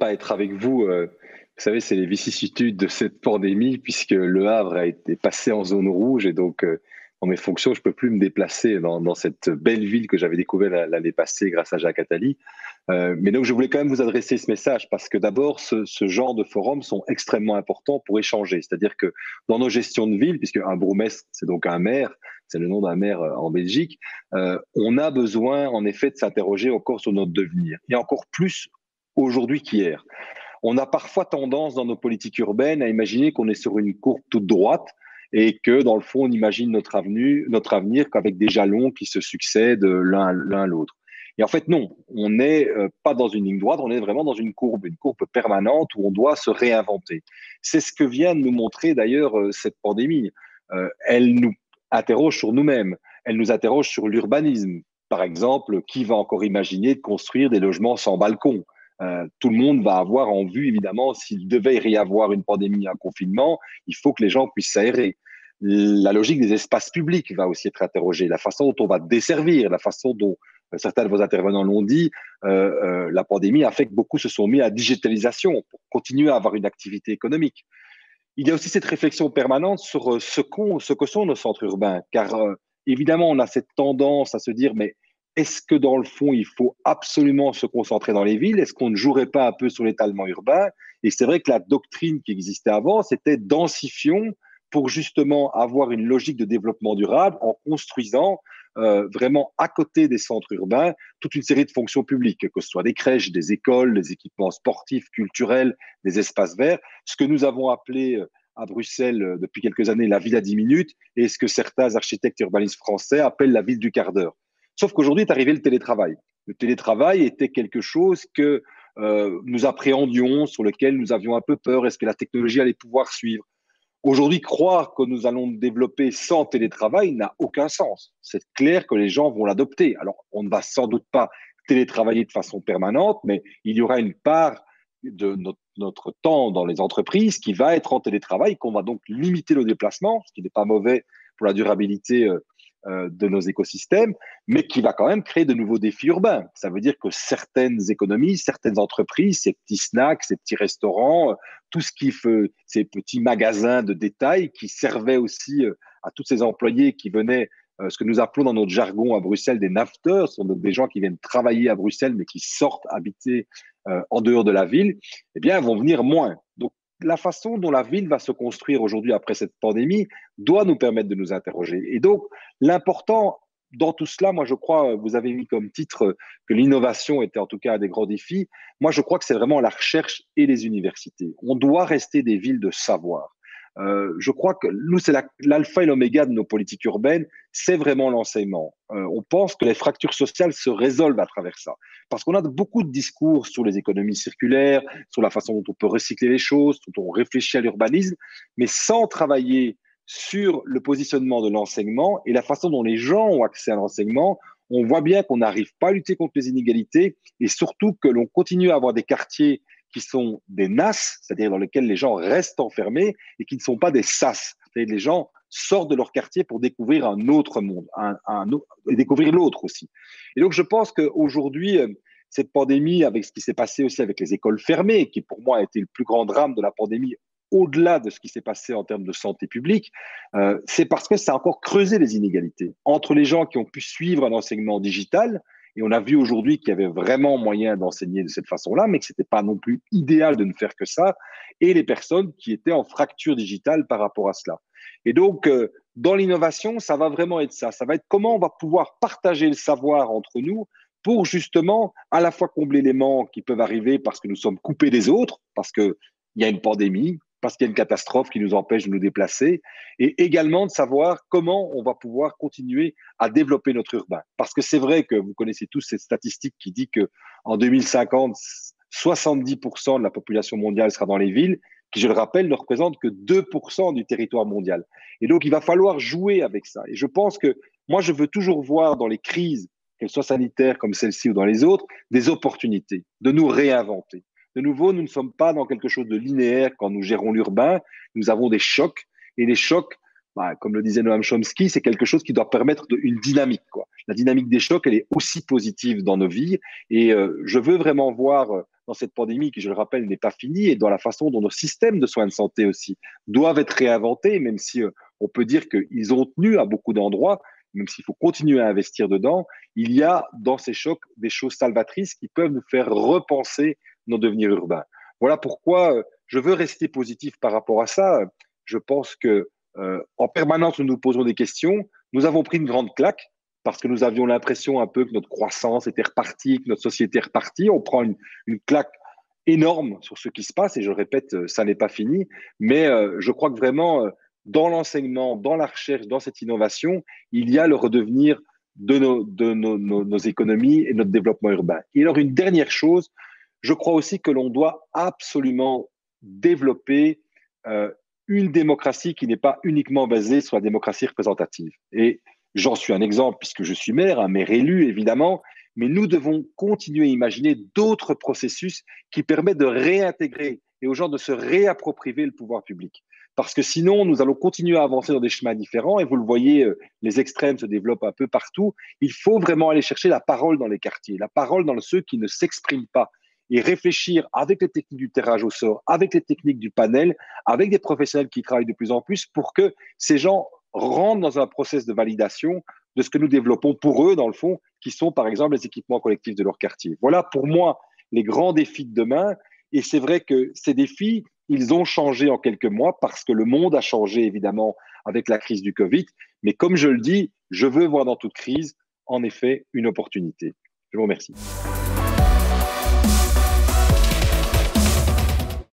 pas être avec vous. Vous savez, c'est les vicissitudes de cette pandémie, puisque Le Havre a été passé en zone rouge et donc, dans mes fonctions, je ne peux plus me déplacer dans cette belle ville que j'avais découverte l'année passée grâce à Jacques Attali. Mais donc, je voulais quand même vous adresser ce message parce que d'abord, ce genre de forums sont extrêmement importants pour échanger. C'est-à-dire que dans nos gestions de ville, puisque un bourgmestre, c'est donc un maire, c'est le nom d'un maire en Belgique, on a besoin en effet de s'interroger encore sur notre devenir et encore plus aujourd'hui qu'hier. On a parfois tendance dans nos politiques urbaines à imaginer qu'on est sur une courbe toute droite et que dans le fond, on imagine notre avenir qu'avec des jalons qui se succèdent l'un à l'autre. Et en fait, non, on n'est pas dans une ligne droite, on est vraiment dans une courbe permanente où on doit se réinventer. C'est ce que vient de nous montrer d'ailleurs cette pandémie. Elle nous interroge sur nous-mêmes, elle nous interroge sur l'urbanisme. Par exemple, qui va encore imaginer de construire des logements sans balcon? Tout le monde va avoir en vue, évidemment, s'il devait y avoir une pandémie, un confinement, il faut que les gens puissent s'aérer. La logique des espaces publics va aussi être interrogée, la façon dont on va desservir, la façon dont certains de vos intervenants l'ont dit, la pandémie a fait que beaucoup se sont mis à la digitalisation pour continuer à avoir une activité économique. Il y a aussi cette réflexion permanente sur ce que sont nos centres urbains, car évidemment, on a cette tendance à se dire, mais est-ce que dans le fond, il faut absolument se concentrer dans les villes? Est-ce qu'on ne jouerait pas un peu sur l'étalement urbain? Et c'est vrai que la doctrine qui existait avant, c'était densifions pour justement avoir une logique de développement durable en construisant vraiment à côté des centres urbains toute une série de fonctions publiques, que ce soit des crèches, des écoles, des équipements sportifs, culturels, des espaces verts, ce que nous avons appelé à Bruxelles depuis quelques années la ville à 10 minutes et ce que certains architectes urbanistes français appellent la ville du quart d'heure. Sauf qu'aujourd'hui est arrivé le télétravail. Le télétravail était quelque chose que nous appréhendions, sur lequel nous avions un peu peur. Est-ce que la technologie allait pouvoir suivre? Aujourd'hui, croire que nous allons développer sans télétravail n'a aucun sens. C'est clair que les gens vont l'adopter. Alors, on ne va sans doute pas télétravailler de façon permanente, mais il y aura une part de notre temps dans les entreprises qui va être en télétravail, qu'on va donc limiter le déplacement, ce qui n'est pas mauvais pour la durabilité de nos écosystèmes, mais qui va quand même créer de nouveaux défis urbains. Ça veut dire que certaines économies, certaines entreprises, ces petits snacks, ces petits restaurants, tout ce qui fait ces petits magasins de détail qui servaient aussi à tous ces employés qui venaient, ce que nous appelons dans notre jargon à Bruxelles des nafteurs, ce sont donc des gens qui viennent travailler à Bruxelles mais qui sortent habiter en dehors de la ville, eh bien, vont venir moins. Donc, la façon dont la ville va se construire aujourd'hui après cette pandémie doit nous permettre de nous interroger. Et donc, l'important dans tout cela, moi, je crois, vous avez mis comme titre que l'innovation était en tout cas un des grands défis. Moi, je crois que c'est vraiment la recherche et les universités. On doit rester des villes de savoir. Je crois que nous, c'est l'alpha et l'oméga de nos politiques urbaines, c'est vraiment l'enseignement. On pense que les fractures sociales se résolvent à travers ça. Parce qu'on a beaucoup de discours sur les économies circulaires, sur la façon dont on peut recycler les choses, dont on réfléchit à l'urbanisme, mais sans travailler sur le positionnement de l'enseignement et la façon dont les gens ont accès à l'enseignement, on voit bien qu'on n'arrive pas à lutter contre les inégalités et surtout que l'on continue à avoir des quartiers qui sont des NAS, c'est-à-dire dans lesquels les gens restent enfermés et qui ne sont pas des SAS. C'est-à-dire les gens sortent de leur quartier pour découvrir un autre monde, et découvrir l'autre aussi. Et donc, je pense qu'aujourd'hui, cette pandémie, avec ce qui s'est passé aussi avec les écoles fermées, qui pour moi a été le plus grand drame de la pandémie, au-delà de ce qui s'est passé en termes de santé publique, c'est parce que ça a encore creusé les inégalités entre les gens qui ont pu suivre un enseignement digital, et on a vu aujourd'hui qu'il y avait vraiment moyen d'enseigner de cette façon-là, mais que ce n'était pas non plus idéal de ne faire que ça, et les personnes qui étaient en fracture digitale par rapport à cela. Et donc, dans l'innovation, ça va vraiment être ça. Ça va être comment on va pouvoir partager le savoir entre nous pour justement à la fois combler les manques qui peuvent arriver parce que nous sommes coupés des autres, parce qu'il y a une pandémie, parce qu'il y a une catastrophe qui nous empêche de nous déplacer, et également de savoir comment on va pouvoir continuer à développer notre urbain. Parce que c'est vrai que vous connaissez tous cette statistique qui dit qu'en 2050, 70% de la population mondiale sera dans les villes, qui, je le rappelle, ne représente que 2% du territoire mondial. Et donc, il va falloir jouer avec ça. Et je pense que moi, je veux toujours voir dans les crises, qu'elles soient sanitaires comme celle-ci ou dans les autres, des opportunités de nous réinventer. De nouveau, nous ne sommes pas dans quelque chose de linéaire quand nous gérons l'urbain. Nous avons des chocs et les chocs comme le disait Noam Chomsky, c'est quelque chose qui doit permettre une dynamique, quoi. La dynamique des chocs, elle est aussi positive dans nos vies. Et je veux vraiment voir dans cette pandémie, qui, je le rappelle, n'est pas finie, et dans la façon dont nos systèmes de soins de santé aussi doivent être réinventés, même si on peut dire qu'ils ont tenu à beaucoup d'endroits, même s'il faut continuer à investir dedans, il y a dans ces chocs des choses salvatrices qui peuvent nous faire repenser nos devenirs urbains. Voilà pourquoi je veux rester positif par rapport à ça. Je pense que en permanence, nous nous posons des questions. Nous avons pris une grande claque parce que nous avions l'impression un peu que notre croissance était repartie, que notre société est repartie. On prend une claque énorme sur ce qui se passe et je répète, ça n'est pas fini. Mais je crois que vraiment, dans l'enseignement, dans la recherche, dans cette innovation, il y a le redevenir de nos économies et notre développement urbain. Et alors, une dernière chose, je crois aussi que l'on doit absolument développer une démocratie qui n'est pas uniquement basée sur la démocratie représentative. Et j'en suis un exemple puisque je suis maire, un maire élu évidemment, mais nous devons continuer à imaginer d'autres processus qui permettent de réintégrer et aux gens de se réapproprier le pouvoir public. Parce que sinon, nous allons continuer à avancer dans des chemins différents et vous le voyez, les extrêmes se développent un peu partout. Il faut vraiment aller chercher la parole dans les quartiers, la parole dans ceux qui ne s'expriment pas et réfléchir avec les techniques du tirage au sort, avec les techniques du panel, avec des professionnels qui travaillent de plus en plus pour que ces gens rentrent dans un process de validation de ce que nous développons pour eux, dans le fond, qui sont par exemple les équipements collectifs de leur quartier. Voilà pour moi les grands défis de demain. Et c'est vrai que ces défis, ils ont changé en quelques mois parce que le monde a changé évidemment avec la crise du Covid. Mais comme je le dis, je veux voir dans toute crise, en effet, une opportunité. Je vous remercie.